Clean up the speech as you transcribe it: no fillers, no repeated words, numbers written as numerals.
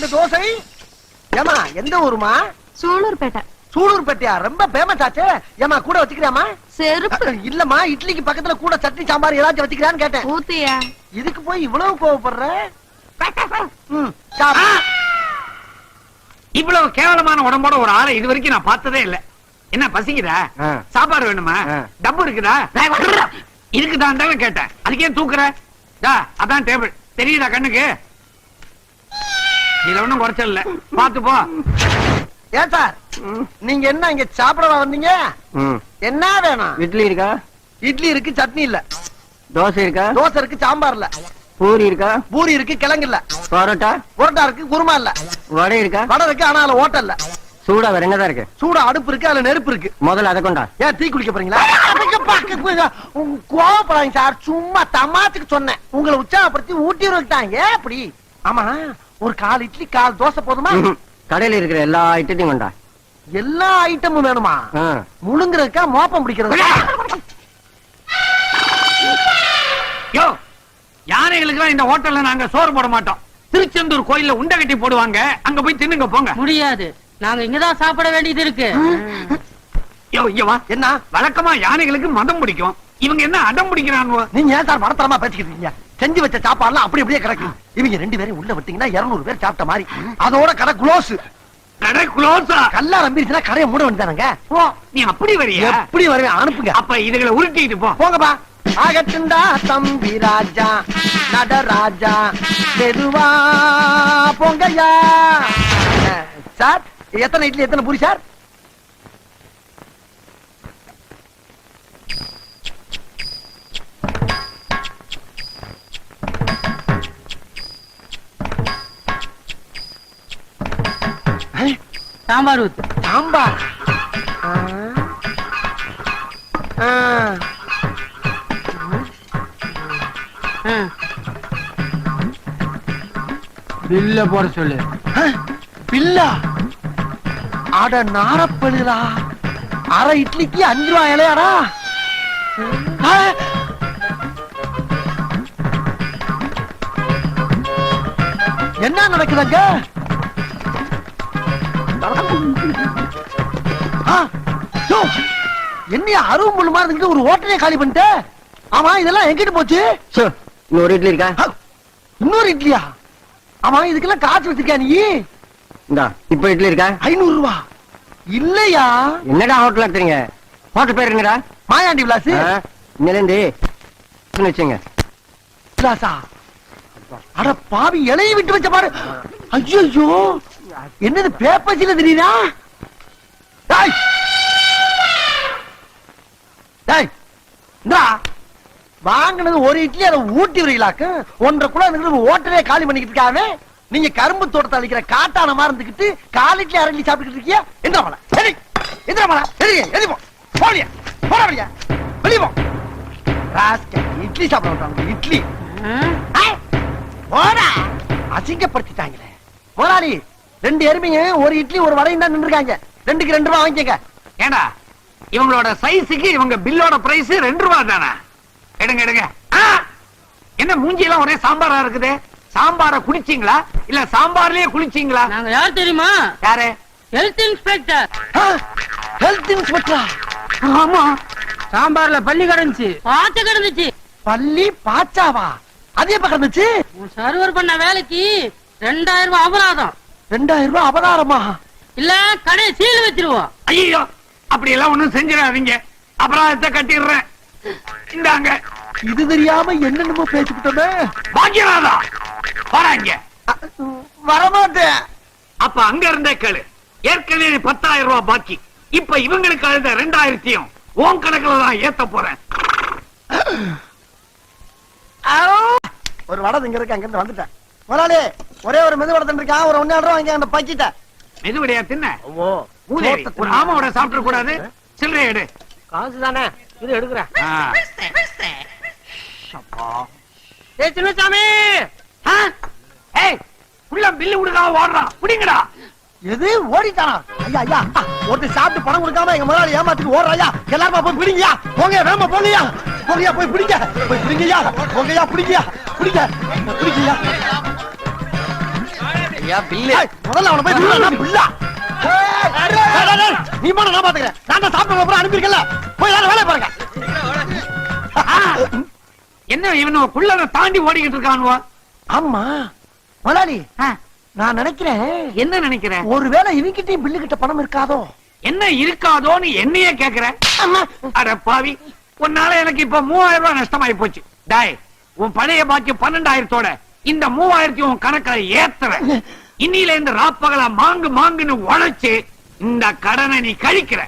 2 தோசை. ஏமா எந்த ஊருமா? சூலூர்பேட்டை. சூலூர்பேட்டையா? ரொம்ப ஃபேமஸ் ஆச்சே. ஏமா கூட வச்சுக்கிறியாமா? செருப்பு இல்லம்மா, இட்லிக்கு பக்கத்துல கூட சட்னி சாம்பார் ஏதாச்சும் வச்சுக்கிறான்னு கேட்டேன். ஊத்தியா? இதுக்கு போய் இவ்வளவு கோவப்படுற? இவ்வளவு கேவலமான உடம்போட ஒரு ஆளை இது வரைக்கும் நான் பார்த்ததே இல்ல. என்ன பசிக்குதா? சாப்பாடு வேணுமா? டப்பு இருக்குதா? இருக்குதான் தானே கேட்டேன். அதுக்கே தூக்குற? அதான் டேபிள் தெரியுதா கண்ணுக்கு? இதுல ஒண்ணும் குறைச்சல் இல்ல, பாத்து போ. ஏன் சார், நீங்க என்ன இங்க சாப்பிடவா வந்தீங்க? என்ன வேணும்? இட்லி இருக்கா? இட்லி இருக்கு, சட்னி இல்ல. தோசை இருக்கா? தோசை இருக்கு, சாம்பார் இல்ல. பூரி இருக்கா? பூரி இருக்கு, கிழங்கு இல்ல. பரோட்டா? பரோட்டா இருக்கு, குருமா இல்ல. வடை இருக்கா? வடை இருக்கு, ஆனா அதுல ஓட்டை இல்ல. சூடா வேற என்னதான் இருக்கு? சூடா அடுப்பு இருக்கு, அதுல நெருப்பு இருக்கு. முதல்ல அதை கொண்டா. ஏன் டீ குடிக்க போறீங்களா? கோவப்படாதீங்க சார், சும்மா தமாத்துக்கு சொன்னேன். உங்களை உற்சாகப்படுத்தி ஊட்டி விட்டாங்க. அப்படி ஆமா, ஒரு 4 இட்லி 4 தோசை போதுமா? கடையில இருக்கிற எல்லா ஐட்டத்தையும் கொண்டா. எல்லா ஐட்டமும் வேணுமா? முழுங்குறதுக்கா மோப்பம் பிடிக்கிறது? யோ, யானைகளுக்கு இந்த ஹோட்டல்ல நாங்க சோறு போட மாட்டோம். திருச்செந்தூர் கோயில்ல உண்டை கட்டி போடுவாங்க, அங்க போய் தின்னுங்க போங்க. முடியாது, நாங்க இங்கதான் சாப்பிட வேண்டியது இருக்கு. யோ, இங்க வா. என்ன வழக்கமா யானைகளுக்கு மதம் பிடிக்கும், இவங்க என்ன அடம் பிடிக்கிறாங்க? நீங்க ஏன் சார் மடத்தரமா பேசிக்கிட்டு இருக்கீங்க? செஞ்சு வச்ச சாப்பாடுலாம் அப்படி அப்படியே கிடக்கு. இவங்க 2 பேரும் உள்ள விட்டீங்கன்னா 200 பேர் சாப்பிட்ட மாதிரி. அதோட கடை க்ளோஸ். கடை க்ளோஸா? கல்லா நம்பிருச்சுன்னா கடையை மூட வேண்டியதானங்க. நீ அப்படி வரியா? எப்படி வருவேன்? அனுப்புங்க. அப்ப இதுகளை உருட்டிட்டு போ. போங்கப்பா. ஆகட்டுண்டா தம்பி ராஜா, நடராஜா, மெதுவா போங்கய்யா. சார், எத்தனை இட்லி எத்தனை பூரி சார்? சாம்பார் ஊத்து. சாம்பார்? பில்ல போட சொல்லு. பில்லா? அட நாரப்படுதா, அரை இட்லிக்கு 5 ரூபாய் இலையாடா? என்ன நடக்குதுங்க? என்ன அருவம் மாதிரி ஒரு ஹோட்டலே காலி பண்ணிட்ட? ஆமா, இதெல்லாம் எங்கிட்டு போச்சு? இன்னொரு இட்லி இருக்கா? இன்னொரு இட்லியா? ஆமா, இதுக்கெல்லாம் காசு வச்சிருக்கா நீ? இப்ப இட்லி இருக்கா? 500 ரூபாய் இல்லையா? என்னடா ஹோட்டல் எடுத்துறீங்க? ஹோட்டல் பேர் என்னடா? மாயாண்டி விலாஸ். இன்னிலிருந்து வச்சுங்க. விலாசா? அட பாவி, இலையை விட்டு வச்ச பாரு. ஐயோ, என்னது பேப்பர்ஸ்ல தெரியுதா? டேய் டேய், இந்தா வாங்குனது ஒரு இட்லி, அதை ஊட்டி வரீங்களாக்கு. 1.5 கிலோ ஹோட்டலே காலி பண்ணிக்கிட்டு இருக்காங்க. நீங்க கரும்பு தோட்டத்தை அழிக்கிற காட்டான மாதிரி இருந்துகிட்டு 4 இட்லி 1/2 இட்லி சாப்பிட்டுக்கிட்டு இருக்கியா? எந்த மலை சரி, எந்த மலை சரி, எதி போ போலியா போடா வெளிய போ. ராஸ்கல், இட்லி சாப்பிட மாட்டாங்க. இட்லி போடா, அசிங்கப்படுத்திட்டாங்களே. முதலாளி, 2 எருமைங்க, ஒரு இட்லி ஒரு வடையும் தான் நின்றுருக்காங்க. 2க்கு 2 ரூபாய் வாங்கிக்கங்க. ஏண்டா, இவங்களோட சைஸுக்கு இவங்க பில்லோட பிரைஸ் 2 ரூபாய் தானே? எடுங்க எடுங்க. என்ன மூஞ்சியெல்லாம் ஒரே சாம்பாரா இருக்குது? சாம்பார குடிச்சீங்களா இல்ல சாம்பார்லயே குளிச்சீங்களா? நாங்க யார் தெரியுமா? யாரு? Health inspector. ஹெல்த் இன்ஸ்பெக்டரா? ஆமா. சாம்பார்ல பள்ளி கிடந்துச்சு, பாச்ச கிடந்துச்சு. பள்ளி பாச்சாவா? அது எப்ப கிடந்துச்சு? சர்வர் பண்ண வேலைக்கு 2000 ரூபாய் அபராதம். 2000 ரூபாய் அபராதமா? இல்ல கடை சீல் வச்சிருவோம். ஐயோ, அப்படி எல்லாம் ஒண்ணும் செஞ்சிடாதீங்க, அபராதத்தை கட்டிடுறேன். இந்தாங்க. இது தெரியாம என்னென்னமோ பேசிக்கிட்டோமே. பாக்கியராதா, வராங்க. வரமாட்டேன். அப்ப அங்க இருந்தே கேளு. ஏற்கனவே 10,000 ரூபாய் பாக்கி. இப்ப இவங்களுக்கு அழுத 2000 உன் கணக்குல தான் ஏத்த போறேன். ஒரு வடை இங்க இருக்கு, அங்க இருந்து வந்துட்டேன். முதலாளி, ஒரே ஒரு மெது வடை இருக்கான், ஒரு 1,000 ரூபாய் வாங்கி அந்த பக்கிட்ட. மெதுவடையா தின்ன? ஒரு ஆமாவோட சாப்பிட கூடாது. சில்லறை எடு. காசு தானே, இது எடுக்கிறேன். சின்னசாமி, உள்ள பில்லு கொடுக்காம ஓடுறான், குடிங்கடா. எது ஓடிட்டானா? ஐயா ஐயா, ஒருத்தர் சாப்பிட்டு பணம் கொடுக்காம எங்க முதலாளி ஏமாத்திட்டு ஓடுறாயா. எல்லாருமா போய் பிடிங்கயா, போங்க வேமா போங்கயா, போங்கயா போய் பிடிங்க, போய் பிடிங்கயா, போங்கயா பிடிங்கயா, பிடிங்க பிடிங்கயா. முதல்ல அவனை போய் பில்லா, பில்லா. நீ போன நான் பாத்துக்கிறேன். நான் தான் சாப்பிட்டு அப்புறம் அனுப்பியிருக்கல. போய் வேலை வேலையை பாருங்க. என்ன இவன் குள்ளத தாண்டி ஓடிக்கிட்டு இருக்கானுவோ? ஆமா முதலாளி, நான் நினைக்கிறேன் என்ன நினைக்கிற? ஒருவேளை இவங்கிட்டையும் பில்லு கிட்ட பணம் இருக்காதோ? என்ன இருக்காதோன்னு என்னையே கேக்குற? அட பாவி, உன்னால எனக்கு இப்ப 3000 ரூபாய் நஷ்டமாயி போச்சு. டாய், உன் பழைய பாக்கி 12,000தோட இந்த 3000 உன் கணக்குல ஏத்துறேன். இன்னில இந்த ராப்பகல மாங்குன்னு உழைச்சு இந்த கடனை நீ கழிக்கிற.